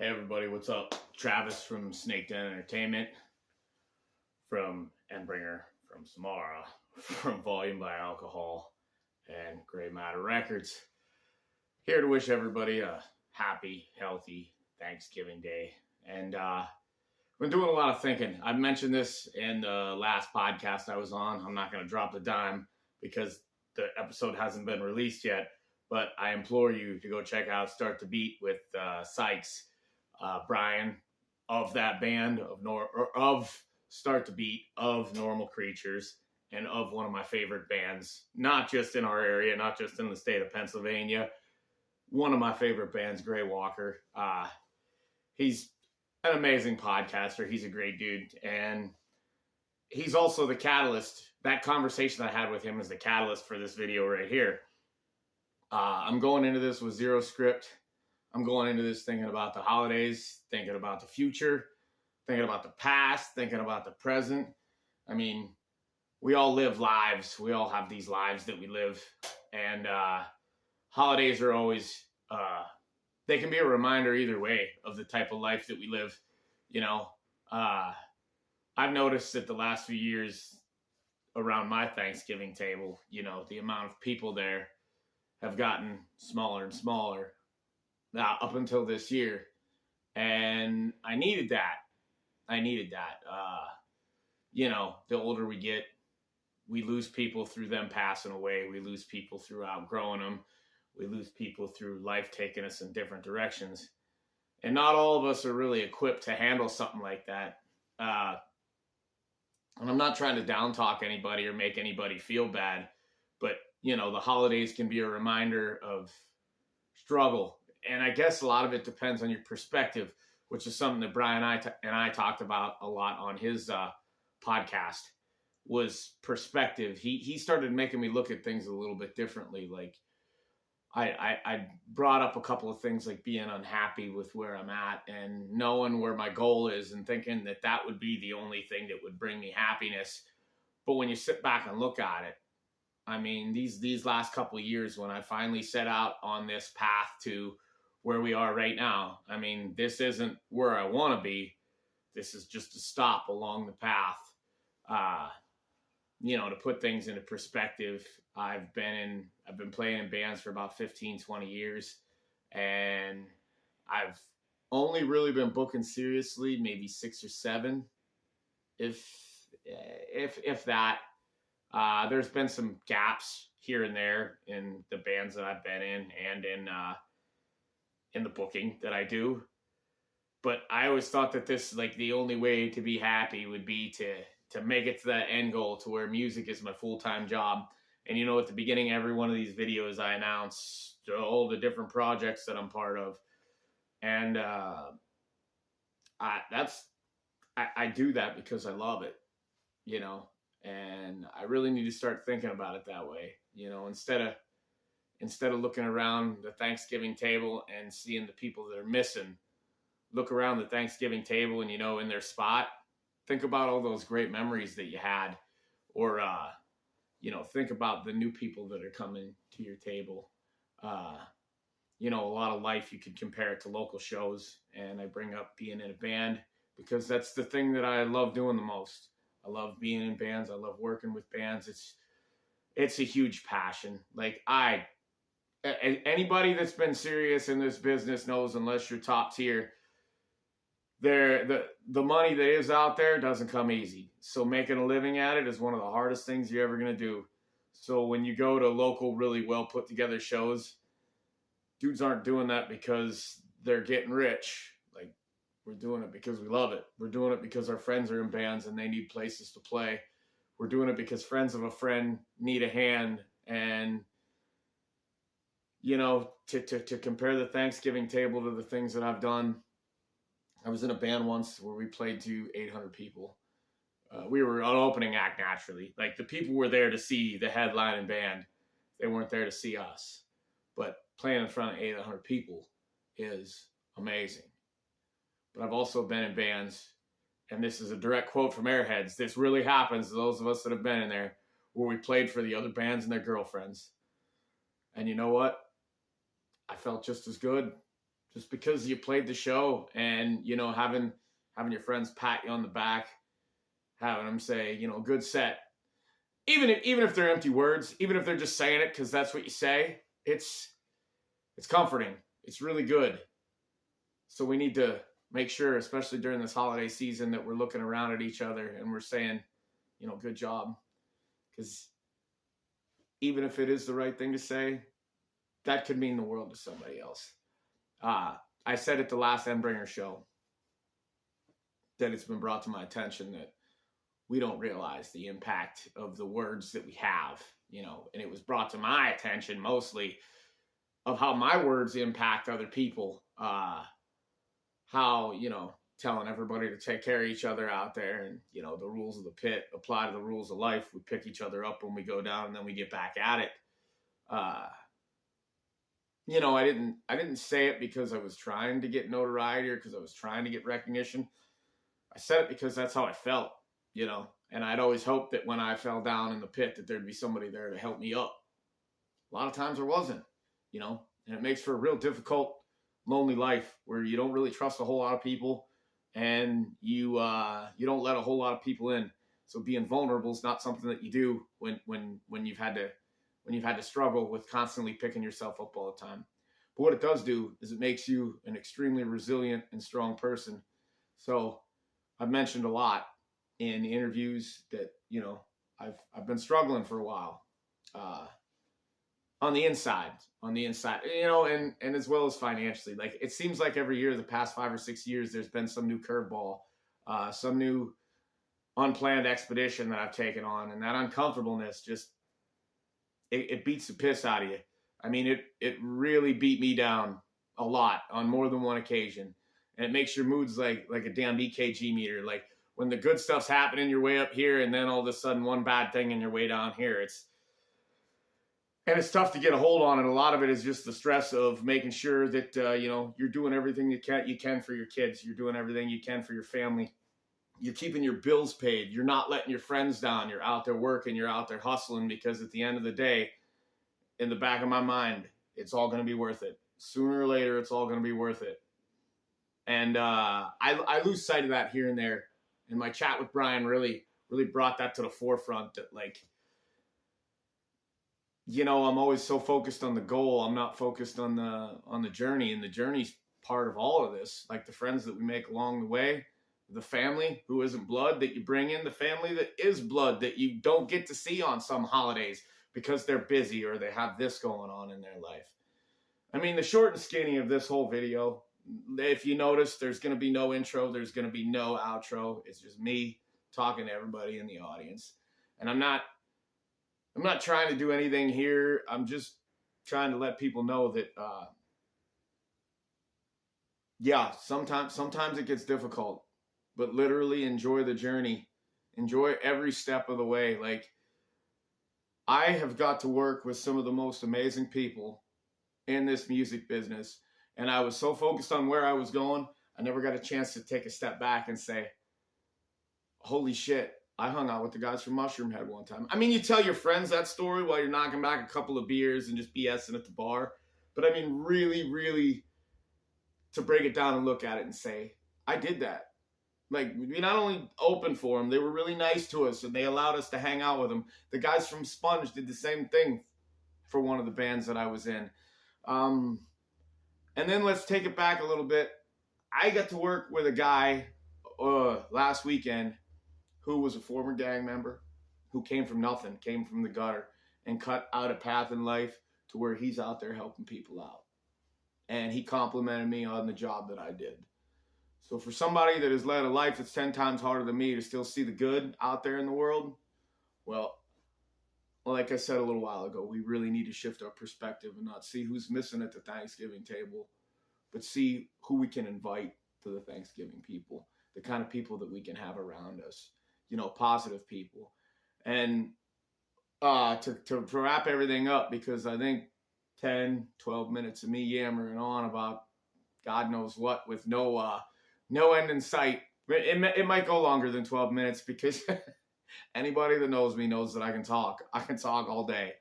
Hey everybody, what's up? Travis from Snake Den Entertainment, from Endbringer, from Samara, from Volume by Alcohol, and Grey Matter Records. Here to wish everybody a happy, healthy Thanksgiving Day. And I've been doing a lot of thinking. I mentioned this in the last podcast I was on. I'm not going to drop the dime because the episode hasn't been released yet, but I implore you to go check out Start to Beat with Sykes. Brian of that band of Start to Beat, of Normal Creatures, and of one of my favorite bands, not just in our area, not just in the state of Pennsylvania. One of my favorite bands, Gray Walker. He's an amazing podcaster. He's a great dude. And he's also the catalyst. That conversation I had with him is the catalyst for this video right here. I'm going into this with zero script. I'm going into this thinking about the holidays, thinking about the future, thinking about the past, thinking about the present. I mean, we all live lives. We all have these lives that we live. And holidays are always, they can be a reminder either way of the type of life that we live. You know, I've noticed that the last few years around my Thanksgiving table, you know, the amount of people there have gotten smaller and smaller. Up until this year, and I needed that. You know, the older we get, we lose people through them passing away. We lose people through outgrowing them. We lose people through life taking us in different directions. And not all of us are really equipped to handle something like that. And I'm not trying to down talk anybody or make anybody feel bad, but, you know, the holidays can be a reminder of struggle. And I guess a lot of it depends on your perspective, which is something that Brian and I talked about a lot on his podcast, was perspective. He started making me look at things a little bit differently. Like I brought up a couple of things like being unhappy with where I'm at and knowing where my goal is and thinking that that would be the only thing that would bring me happiness. But when you sit back and look at it, I mean, these last couple of years when I finally set out on this path to where we are right now, I mean, this isn't where I want to be. This is just a stop along the path. You know, to put things into perspective, I've been playing in bands for about 15, 20 years, and I've only really been booking seriously maybe 6 or 7, if that. There's been some gaps here and there in the bands that I've been in and in the booking that I do. But I always thought that this, like, the only way to be happy would be to make it to that end goal to where music is my full-time job. And, you know, at the beginning of every one of these videos, I announce all the different projects that I'm part of. And I do that because I love it, you know. And I really need to start thinking about it that way, you know, instead of looking around the Thanksgiving table and seeing the people that are missing. Look around the Thanksgiving table and, you know, in their spot, think about all those great memories that you had, or, you know, think about the new people that are coming to your table. You know, a lot of life, you could compare it to local shows, and I bring up being in a band because that's the thing that I love doing the most. I love being in bands. I love working with bands. It's a huge passion. Like, anybody that's been serious in this business knows, unless you're top tier, the money that is out there doesn't come easy. So making a living at it is one of the hardest things you're ever going to do. So when you go to local, really well put together shows, dudes aren't doing that because they're getting rich. Like, we're doing it because we love it. We're doing it because our friends are in bands and they need places to play. We're doing it because friends of a friend need a hand. And, you know, to compare the Thanksgiving table to the things that I've done, I was in a band once where we played to 800 people. We were an opening act, naturally. Like, the people were there to see the headlining band. They weren't there to see us. But playing in front of 800 people is amazing. But I've also been in bands, and this is a direct quote from Airheads. This really happens to those of us that have been in there, where we played for the other bands and their girlfriends. And you know what? I felt just as good, just because you played the show, and, you know, having your friends pat you on the back, having them say, you know, good set. Even if they're empty words, even if they're just saying it because that's what you say, it's comforting. It's really good. So we need to make sure, especially during this holiday season, that we're looking around at each other and we're saying, you know, good job. Because even if it is the right thing to say, that could mean the world to somebody else. I said at the last Endbringer show that it's been brought to my attention that we don't realize the impact of the words that we have, you know, and it was brought to my attention mostly of how my words impact other people. How, you know, telling everybody to take care of each other out there, and, you know, the rules of the pit apply to the rules of life. We pick each other up when we go down, and then we get back at it. You know, I didn't say it because I was trying to get notoriety or because I was trying to get recognition. I said it because that's how I felt, you know, and I'd always hoped that when I fell down in the pit that there'd be somebody there to help me up. A lot of times there wasn't, you know, and it makes for a real difficult, lonely life where you don't really trust a whole lot of people, and you don't let a whole lot of people in. So being vulnerable is not something that you do when you've had to struggle with constantly picking yourself up all the time. But what it does do is it makes you an extremely resilient and strong person. So I've mentioned a lot in interviews that, you know, I've been struggling for a while. On the inside, you know, and as well as financially. Like, it seems like every year, the past 5 or 6 years, there's been some new curveball, some new unplanned expedition that I've taken on, and that uncomfortableness just, it beats the piss out of you. I mean, it really beat me down a lot on more than one occasion, and it makes your moods like a damn EKG meter. Like, when the good stuff's happening, you're way up here, and then all of a sudden one bad thing and you're way down here. And it's tough to get a hold on, and a lot of it is just the stress of making sure that, you know, you're doing everything you can for your kids. You're doing everything you can for your family. You're keeping your bills paid. You're not letting your friends down. You're out there working. You're out there hustling, because at the end of the day, in the back of my mind, it's all going to be worth it. Sooner or later, it's all going to be worth it. And I lose sight of that here and there. And my chat with Brian really brought that to the forefront, that, like, you know, I'm always so focused on the goal. I'm not focused on the journey, and the journey's part of all of this. Like, the friends that we make along the way, the family who isn't blood that you bring in, the family that is blood that you don't get to see on some holidays because they're busy or they have this going on in their life. I mean, the short and skinny of this whole video, if you notice, there's going to be no intro. There's going to be no outro. It's just me talking to everybody in the audience. And I'm not trying to do anything here. I'm just trying to let people know that, yeah, sometimes it gets difficult, but literally enjoy the journey. Enjoy every step of the way. Like, I have got to work with some of the most amazing people in this music business, and I was so focused on where I was going, I never got a chance to take a step back and say, holy shit, I hung out with the guys from Mushroom Head one time. I mean, you tell your friends that story while you're knocking back a couple of beers and just BSing at the bar. But I mean, really, to break it down and look at it and say, I did that. Like, we not only opened for them, they were really nice to us, and they allowed us to hang out with them. The guys from Sponge did the same thing for one of the bands that I was in. And then let's take it back a little bit. I got to work with a guy last weekend who was a former gang member, who came from nothing, came from the gutter, and cut out a path in life to where he's out there helping people out. And he complimented me on the job that I did. So for somebody that has led a life that's 10 times harder than me to still see the good out there in the world, well, like I said a little while ago, we really need to shift our perspective and not see who's missing at the Thanksgiving table, but see who we can invite to the Thanksgiving people, the kind of people that we can have around us, you know, positive people. And to wrap everything up, because I think 10, 12 minutes of me yammering on about God knows what with no end in sight. It might go longer than 12 minutes, because anybody that knows me knows that I can talk. I can talk all day.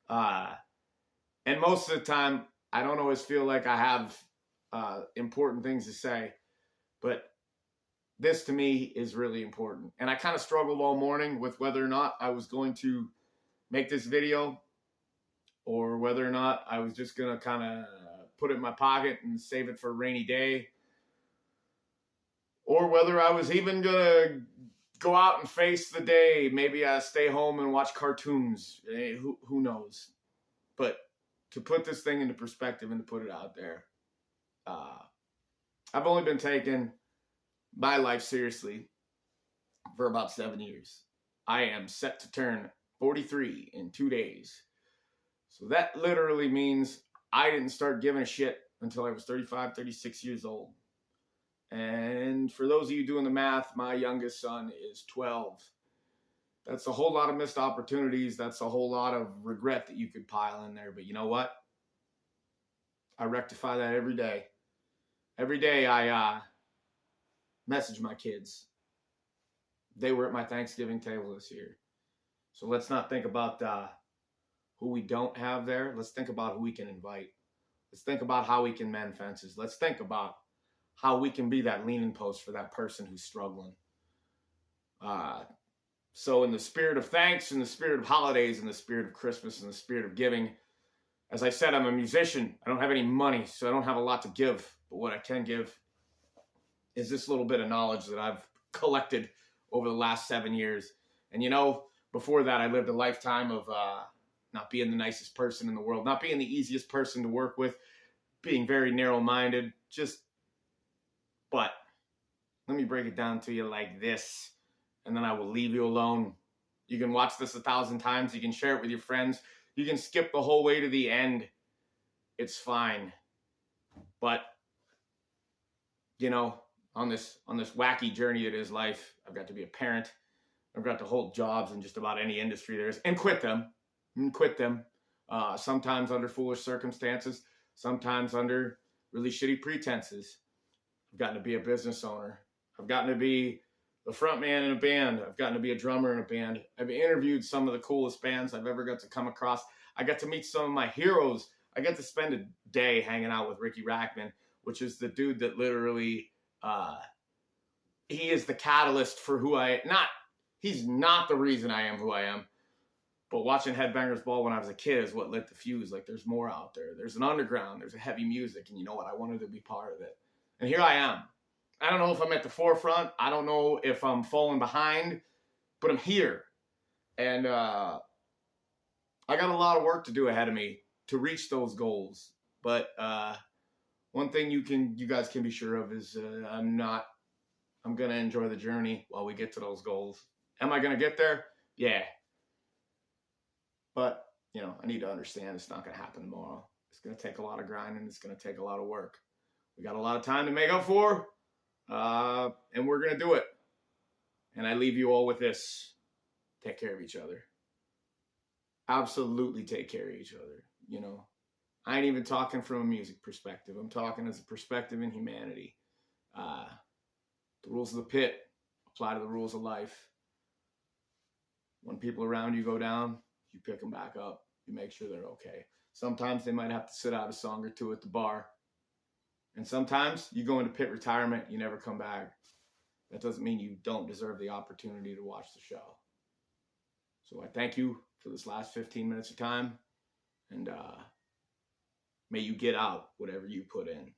And most of the time, I don't always feel like I have important things to say, but this to me is really important. And I kind of struggled all morning with whether or not I was going to make this video or whether or not I was just going to kind of put it in my pocket and save it for a rainy day, or whether I was even going to go out and face the day. Maybe I stay home and watch cartoons. Who knows? But to put this thing into perspective and to put it out there, I've only been taking my life seriously for about 7 years. I am set to turn 43 in 2 days. So that literally means I didn't start giving a shit until I was 35, 36 years old. And for those of you doing the math, my youngest son is 12. That's a whole lot of missed opportunities. That's a whole lot of regret that you could pile in there. But you know what? I rectify that every day. Every day I message my kids. They were at my Thanksgiving table this year. So let's not think about who we don't have there. Let's think about who we can invite. Let's think about how we can mend fences. Let's think about how we can be that leaning post for that person who's struggling. So in the spirit of thanks, in the spirit of holidays, in the spirit of Christmas, in the spirit of giving, as I said, I'm a musician. I don't have any money, so I don't have a lot to give. But what I can give is this little bit of knowledge that I've collected over the last 7 years. And you know, before that, I lived a lifetime of not being the nicest person in the world, not being the easiest person to work with, being very narrow-minded, but let me break it down to you like this, and then I will leave you alone. You can watch this 1,000 times. You can share it with your friends. You can skip the whole way to the end. It's fine. But, you know, on this wacky journey that is life, I've got to be a parent. I've got to hold jobs in just about any industry there is and quit them. Sometimes under foolish circumstances, sometimes under really shitty pretenses. I've gotten to be a business owner. I've gotten to be the front man in a band. I've gotten to be a drummer in a band. I've interviewed some of the coolest bands I've ever got to come across. I got to meet some of my heroes. I got to spend a day hanging out with Riki Rachtman, which is the dude that literally, he is the catalyst for who he's not the reason I am who I am. But watching Headbangers Ball when I was a kid is what lit the fuse. Like, there's more out there. There's an underground. There's a heavy music. And you know what? I wanted to be part of it. And here I am. I don't know if I'm at the forefront. I don't know if I'm falling behind. But I'm here. And I got a lot of work to do ahead of me to reach those goals. But one thing you guys can be sure of is I'm going to enjoy the journey while we get to those goals. Am I going to get there? Yeah. But, you know, I need to understand it's not going to happen tomorrow. It's going to take a lot of grinding. It's going to take a lot of work. We got a lot of time to make up for, and we're going to do it. And I leave you all with this. Take care of each other. Absolutely take care of each other. You know, I ain't even talking from a music perspective. I'm talking as a perspective in humanity. The rules of the pit apply to the rules of life. When people around you go down, you pick them back up. You make sure they're okay. Sometimes they might have to sit out a song or two at the bar. And sometimes you go into pit retirement, you never come back. That doesn't mean you don't deserve the opportunity to watch the show. So I thank you for this last 15 minutes of time. And may you get out whatever you put in.